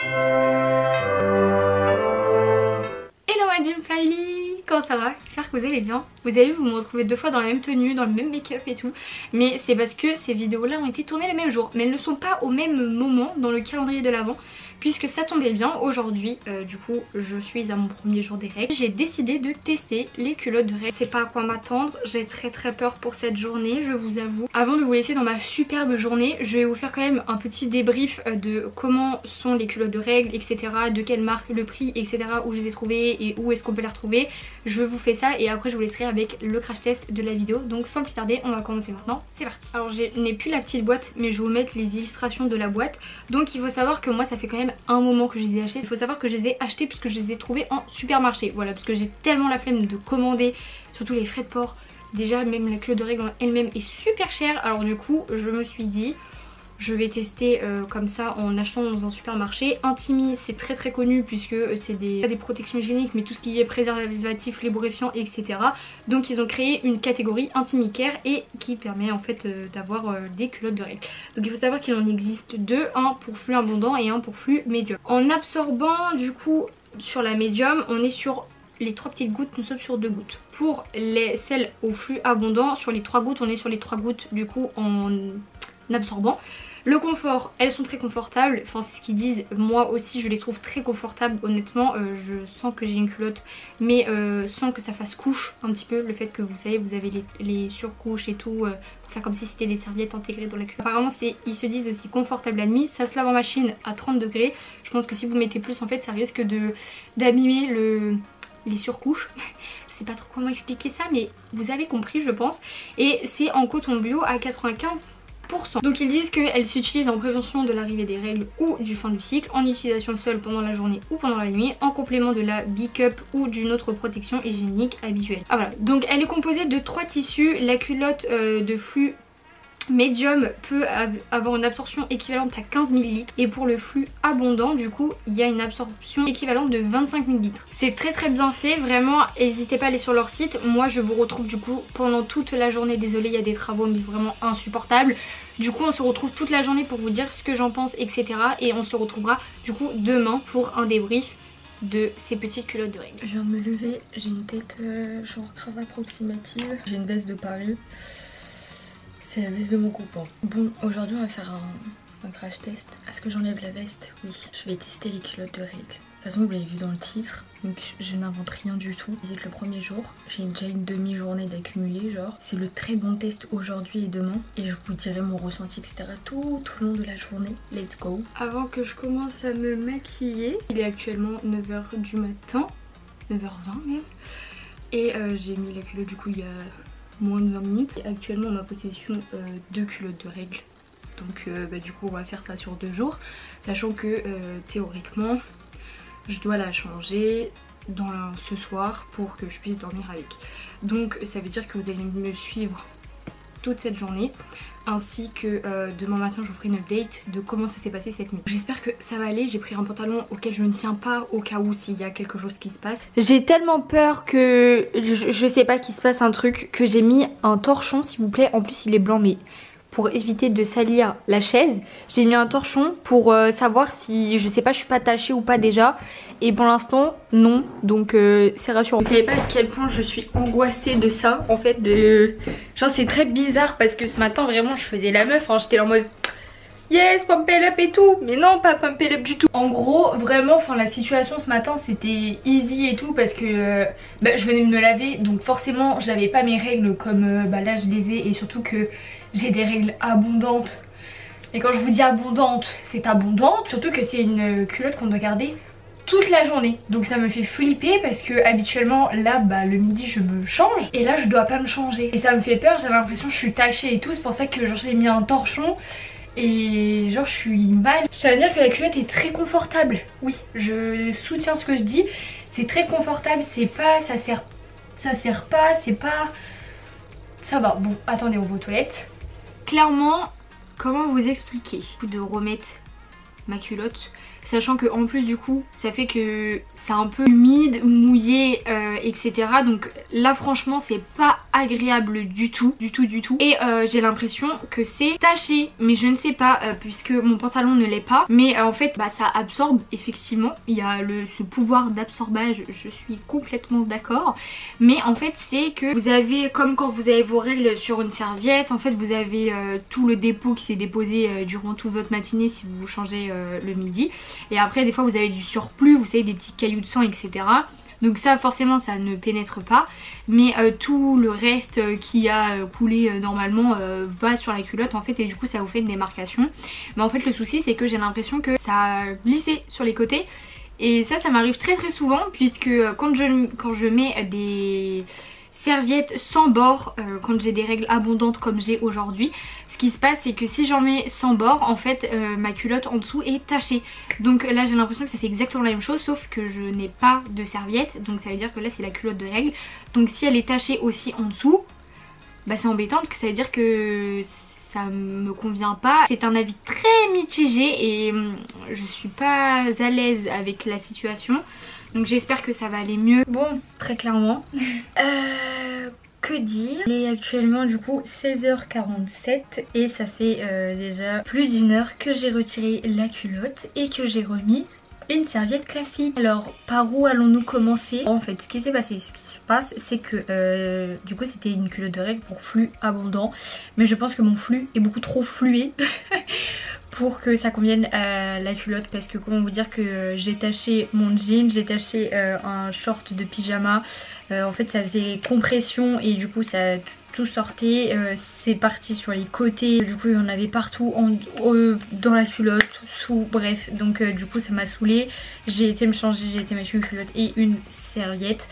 Hello ma Dream Family, comment ça va? J'espère que vous allez bien. Vous avez vu, vous me retrouvez deux fois dans la même tenue, dans le même make-up et tout. Mais c'est parce que ces vidéos là ont été tournées le même jour. Mais elles ne sont pas au même moment dans le calendrier de l'Avent, puisque ça tombait bien aujourd'hui. Du coup je suis à mon premier jour des règles. J'ai décidé de tester les culottes de règles. Je sais pas à quoi m'attendre, j'ai très peur pour cette journée, je vous avoue. Avant de vous laisser dans ma superbe journée, je vais vous faire quand même un petit débrief de comment sont les culottes de règles, etc. De quelle marque, le prix, etc. Où je les ai trouvées et où est-ce qu'on peut les retrouver. Je vous fais ça et après je vous laisserai avec le crash test de la vidéo. Donc sans plus tarder, on va commencer maintenant, c'est parti. Alors je n'ai plus la petite boîte, mais je vais vous mettre les illustrations de la boîte. Donc il faut savoir que moi ça fait quand même un moment que je les ai achetés. Il faut savoir que je les ai achetés puisque je les ai trouvés en supermarché. Voilà, parce que j'ai tellement la flemme de commander, surtout les frais de port. Déjà même la culotte de règles en elle-même est super chère. Alors du coup je me suis dit je vais tester comme ça en achetant dans un supermarché. Intimi c'est très connu puisque c'est des protections hygiéniques, mais tout ce qui est préservatif, lubrifiant, etc. Donc ils ont créé une catégorie Intimi Care et qui permet en fait d'avoir des culottes de règles. Donc il faut savoir qu'il en existe deux, un pour flux abondant et un pour flux médium. En absorbant du coup sur la médium, on est sur les 3 petites gouttes, nous sommes sur 2 gouttes. Pour celles au flux abondant, sur les 3 gouttes, on est sur les 3 gouttes du coup en absorbant. Le confort, elles sont très confortables, enfin c'est ce qu'ils disent, moi aussi je les trouve très confortables honnêtement. Je sens que j'ai une culotte mais sans que ça fasse couche un petit peu, le fait que vous savez vous avez les surcouches et tout, pour faire comme si c'était des serviettes intégrées dans la culotte. Apparemment ils se disent aussi confortable la nuit, ça se lave en machine à 30 degrés. Je pense que si vous mettez plus en fait ça risque d'abîmer les surcouches. Je sais pas trop comment expliquer ça mais vous avez compris je pense. Et c'est en coton bio à 95%. Donc ils disent qu'elle s'utilise en prévention de l'arrivée des règles ou du fin du cycle, en utilisation seule pendant la journée ou pendant la nuit, en complément de la B-Cup ou d'une autre protection hygiénique habituelle. Ah voilà, donc elle est composée de 3 tissus. La culotte de flux médium peut avoir une absorption équivalente à 15 ml et pour le flux abondant du coup il y a une absorption équivalente de 25 ml. C'est très bien fait, vraiment n'hésitez pas à aller sur leur site. Moi je vous retrouve du coup pendant toute la journée, désolée il y a des travaux mais vraiment insupportables. Du coup on se retrouve toute la journée pour vous dire ce que j'en pense, etc. Et on se retrouvera du coup demain pour un débrief de ces petites culottes de règles. Je viens de me lever, j'ai une tête genre cravate approximative, j'ai une veste de Paris. C'est la veste de mon copain. Bon, aujourd'hui on va faire un crash test. Est-ce que j'enlève la veste? Oui. Je vais tester les culottes de règles. De toute façon vous l'avez vu dans le titre, donc je n'invente rien du tout. C'est le premier jour, j'ai déjà une demi-journée d'accumuler genre. C'est le très bon test aujourd'hui et demain. Et je vous dirai mon ressenti etc. tout au long de la journée. Let's go. Avant que je commence à me maquiller, il est actuellement 9 h du matin. 9 h 20 même. Et j'ai mis la culotte du coup il y a moins de 20 minutes. Et actuellement en ma possession 2 culottes de règles. Donc du coup on va faire ça sur 2 jours. Sachant que théoriquement je dois la changer ce soir pour que je puisse dormir avec. Donc ça veut dire que vous allez me suivre toute cette journée. Ainsi que demain matin je vous ferai une update de comment ça s'est passé cette nuit. J'espère que ça va aller. J'ai pris un pantalon auquel je ne tiens pas au cas où s'il y a quelque chose qui se passe. J'ai tellement peur que je sais pas qu'il se passe un truc, que j'ai mis un torchon s'il vous plaît. En plus il est blanc mais pour éviter de salir la chaise j'ai mis un torchon pour savoir si je sais pas je suis pas attachée ou pas déjà. Et pour l'instant non, donc c'est rassurant. Vous savez pas à quel point je suis angoissée de ça en fait, genre c'est très bizarre parce que ce matin vraiment je faisais la meuf, hein. J'étais là en mode yes pump it up et tout, mais non pas pump it up du tout. En gros vraiment enfin la situation ce matin c'était easy et tout parce que je venais de me laver donc forcément j'avais pas mes règles comme là je les ai, et surtout que j'ai des règles abondantes. Et quand je vous dis abondante, c'est abondante, surtout que c'est une culotte qu'on doit garder toute la journée. Donc ça me fait flipper parce que habituellement là le midi je me change et là je dois pas me changer. Et ça me fait peur, j'ai l'impression que je suis tachée et tout. C'est pour ça que j'ai mis un torchon et genre je suis mal. Je tiens à dire que la culotte est très confortable. Oui, je soutiens ce que je dis. C'est très confortable, c'est pas, ça sert pas, c'est pas... Ça va, bon attendez on va aux toilettes. Clairement, comment vous expliquer de remettre ma culotte, sachant que en plus du coup ça fait que c'est un peu humide, mouillé, etc. Donc là franchement c'est pas agréable du tout. Et j'ai l'impression que c'est taché, mais je ne sais pas puisque mon pantalon ne l'est pas. Mais en fait bah, ça absorbe effectivement, il y a ce pouvoir d'absorbage, je suis complètement d'accord. Mais en fait c'est que vous avez, comme quand vous avez vos règles sur une serviette, en fait vous avez tout le dépôt qui s'est déposé durant toute votre matinée si vous changez le midi. Et après des fois vous avez du surplus, vous savez, des petits cailloux de sang, etc. Donc ça forcément ça ne pénètre pas, mais tout le reste qui a coulé normalement va sur la culotte en fait, et du coup ça vous fait une démarcation. Mais en fait le souci c'est que j'ai l'impression que ça a glissé sur les côtés, et ça m'arrive très souvent, puisque quand je mets des serviettes sans bord, quand j'ai des règles abondantes comme j'ai aujourd'hui, ce qui se passe c'est que si j'en mets sans bord, en fait ma culotte en dessous est tachée. Donc là j'ai l'impression que ça fait exactement la même chose, sauf que je n'ai pas de serviette, donc ça veut dire que là c'est la culotte de règles. Donc si elle est tachée aussi en dessous, bah c'est embêtant parce que ça veut dire que ça me convient pas. C'est un avis très mitigé et je suis pas à l'aise avec la situation. Donc j'espère que ça va aller mieux. Bon, très clairement. Que dire? Il est actuellement du coup 16h47 et ça fait déjà plus d'une heure que j'ai retiré la culotte et que j'ai remis une serviette classique. Alors par où allons-nous commencer? En fait ce qui s'est passé, ce qui se passe c'est que du coup c'était une culotte de règles pour flux abondant, mais je pense que mon flux est beaucoup trop flué pour que ça convienne à la culotte, parce que comment vous dire que j'ai taché mon jean, j'ai taché un short de pyjama, en fait ça faisait compression et du coup ça tout sortait, c'est parti sur les côtés, du coup il y en avait partout dans la culotte, sous, bref, donc du coup ça m'a saoulée. J'ai été me changer, j'ai été mettre une culotte et une serviette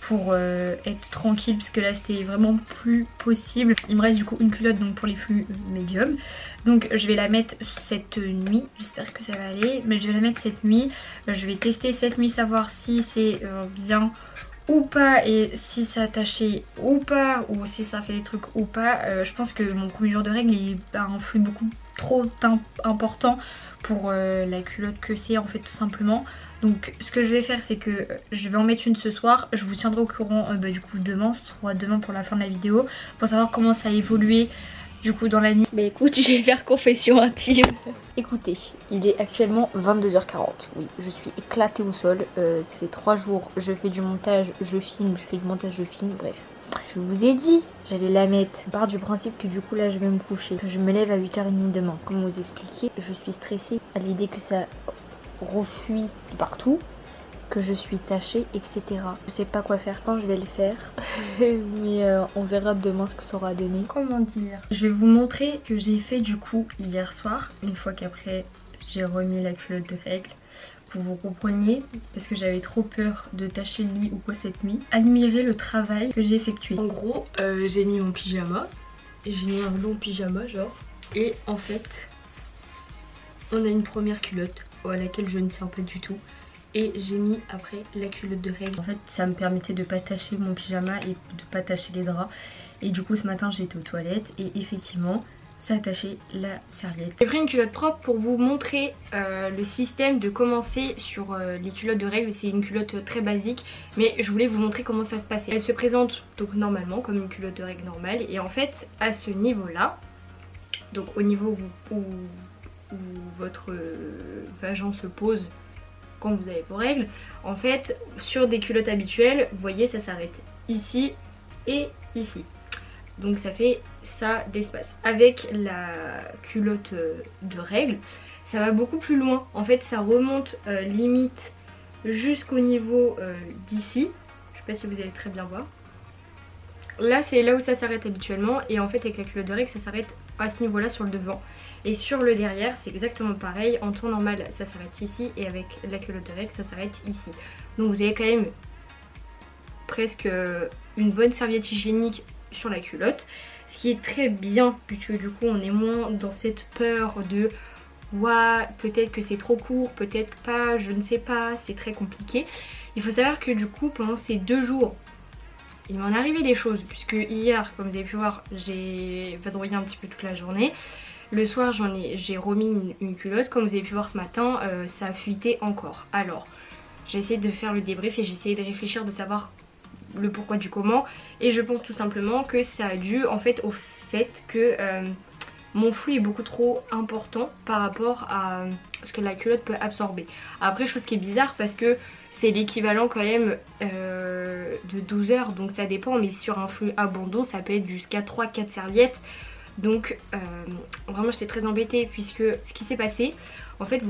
pour être tranquille, parce que là c'était vraiment plus possible. Il me reste du coup une culotte donc pour les flux médium, donc je vais la mettre cette nuit, j'espère que ça va aller, mais je vais la mettre cette nuit. Je vais tester cette nuit, savoir si c'est bien ou pas, et si ça a taché ou pas, ou si ça fait des trucs ou pas. Je pense que mon premier jour de règles il a un flux beaucoup trop important pour la culotte que c'est en fait, tout simplement. Donc ce que je vais faire c'est que je vais en mettre une ce soir, je vous tiendrai au courant du coup demain, ce sera demain pour la fin de la vidéo, pour savoir comment ça a évolué du coup dans la nuit. Mais écoute, je vais faire confession intime. Écoutez, il est actuellement 22h40, oui, je suis éclatée au sol, ça fait 3 jours, je fais du montage, je filme, je fais du montage, je filme, bref. Je vous ai dit, j'allais la mettre. Je pars du principe que du coup là je vais me coucher, que je me lève à 8h30 demain. Comme vous expliquer, je suis stressée à l'idée que ça refuit de partout, que je suis tachée, etc. Je sais pas quoi faire quand je vais le faire, mais on verra demain ce que ça aura donné. Comment dire? Je vais vous montrer que j'ai fait du coup hier soir, une fois qu'après j'ai remis la culotte de règles, pour que vous compreniez, parce que j'avais trop peur de tacher le lit ou quoi cette nuit. Admirez le travail que j'ai effectué. En gros, j'ai mis mon pyjama, j'ai mis un long pyjama genre, et en fait on a une première culotte à laquelle je ne tiens pas du tout, et j'ai mis après la culotte de règles. En fait ça me permettait de pas tacher mon pyjama et de pas tacher les draps, et du coup ce matin j'étais aux toilettes et effectivement ça a taché la serviette. J'ai pris une culotte propre pour vous montrer le système de commencer sur les culottes de règles. C'est une culotte très basique, mais je voulais vous montrer comment ça se passait. Elle se présente donc normalement comme une culotte de règles normale, et en fait à ce niveau là, donc au niveau où votre vagin se pose quand vous avez vos règles, en fait sur des culottes habituelles vous voyez ça s'arrête ici et ici, donc ça fait ça d'espace. Avec la culotte de règles ça va beaucoup plus loin, en fait ça remonte limite jusqu'au niveau d'ici, je sais pas si vous allez très bien voir. Là c'est là où ça s'arrête habituellement, et en fait avec la culotte de règles ça s'arrête à ce niveau là sur le devant. Et sur le derrière c'est exactement pareil, en temps normal ça s'arrête ici, et avec la culotte de règles ça s'arrête ici. Donc vous avez quand même presque une bonne serviette hygiénique sur la culotte, ce qui est très bien puisque du coup on est moins dans cette peur de ouah peut-être que c'est trop court, peut-être pas, je ne sais pas, c'est très compliqué. Il faut savoir que du coup pendant ces 2 jours il m'en est arrivé des choses, puisque hier comme vous avez pu voir j'ai vadrouillé un petit peu toute la journée. Le soir j'ai remis une culotte, comme vous avez pu voir ce matin ça a fuité encore. Alors j'ai essayé de faire le débrief et j'ai essayé de réfléchir, de savoir le pourquoi du comment. Et je pense tout simplement que ça a dû en fait au fait que mon flux est beaucoup trop important par rapport à ce que la culotte peut absorber. Après, chose qui est bizarre parce que c'est l'équivalent quand même de 12 heures, donc ça dépend, mais sur un flux abondant ça peut être jusqu'à 3-4 serviettes. Donc vraiment j'étais très embêtée puisque ce qui s'est passé, en fait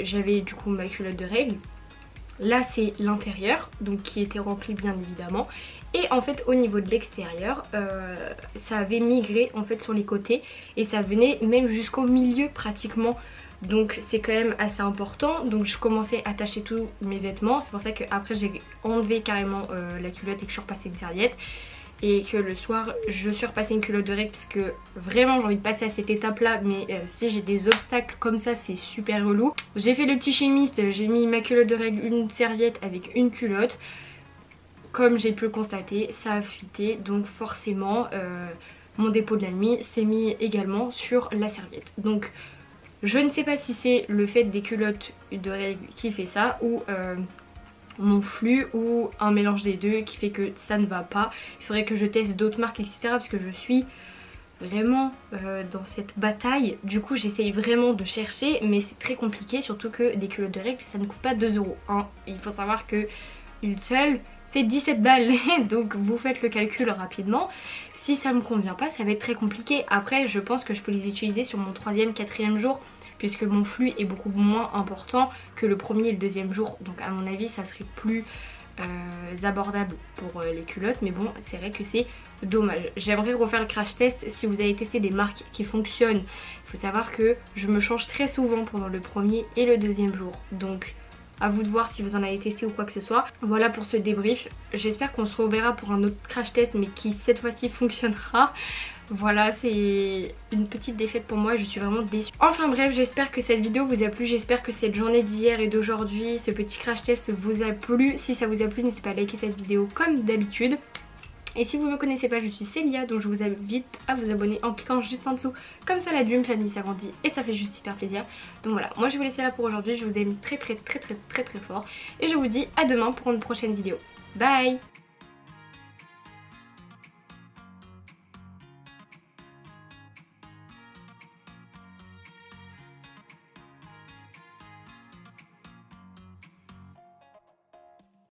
j'avais du coup ma culotte de règles. Là c'est l'intérieur, donc qui était rempli bien évidemment. Et en fait au niveau de l'extérieur, ça avait migré en fait sur les côtés et ça venait même jusqu'au milieu pratiquement. Donc c'est quand même assez important. Donc je commençais à attacher tous mes vêtements. C'est pour ça qu'après j'ai enlevé carrément la culotte et que je suis repassée une serviette. Et que le soir je suis repassée une culotte de règles parce que vraiment j'ai envie de passer à cette étape là. Mais si j'ai des obstacles comme ça c'est super relou. J'ai fait le petit chimiste, j'ai mis ma culotte de règles, une serviette avec une culotte. Comme j'ai pu le constater, ça a fuité, donc forcément mon dépôt de la nuit s'est mis également sur la serviette. Donc je ne sais pas si c'est le fait des culottes de règles qui fait ça ou mon flux ou un mélange des deux qui fait que ça ne va pas. Il faudrait que je teste d'autres marques etc. parce que je suis vraiment dans cette bataille. Du coup j'essaye vraiment de chercher mais c'est très compliqué, surtout que des culottes de règles ça ne coûte pas 2 € hein. Il faut savoir que une seule c'est 17 balles donc vous faites le calcul rapidement. Si ça me convient pas ça va être très compliqué. Après je pense que je peux les utiliser sur mon 3e, 4e jour puisque mon flux est beaucoup moins important que le premier et le 2e jour. Donc à mon avis ça serait plus abordable pour les culottes. Mais bon c'est vrai que c'est dommage. J'aimerais refaire le crash test si vous avez testé des marques qui fonctionnent. Il faut savoir que je me change très souvent pendant le premier et le 2e jour. Donc à vous de voir si vous en avez testé ou quoi que ce soit. Voilà pour ce débrief. J'espère qu'on se reverra pour un autre crash test mais qui cette fois-ci fonctionnera. Voilà, c'est une petite défaite pour moi, je suis vraiment déçue. Enfin bref, j'espère que cette vidéo vous a plu, j'espère que cette journée d'hier et d'aujourd'hui, ce petit crash test vous a plu. Si ça vous a plu, n'hésitez pas à liker cette vidéo comme d'habitude. Et si vous ne me connaissez pas, je suis Célia, donc je vous invite à vous abonner en cliquant juste en dessous. Comme ça la Dream Family s'agrandit et ça fait juste hyper plaisir. Donc voilà, moi je vais vous laisser là pour aujourd'hui, je vous aime très fort. Et je vous dis à demain pour une prochaine vidéo. Bye!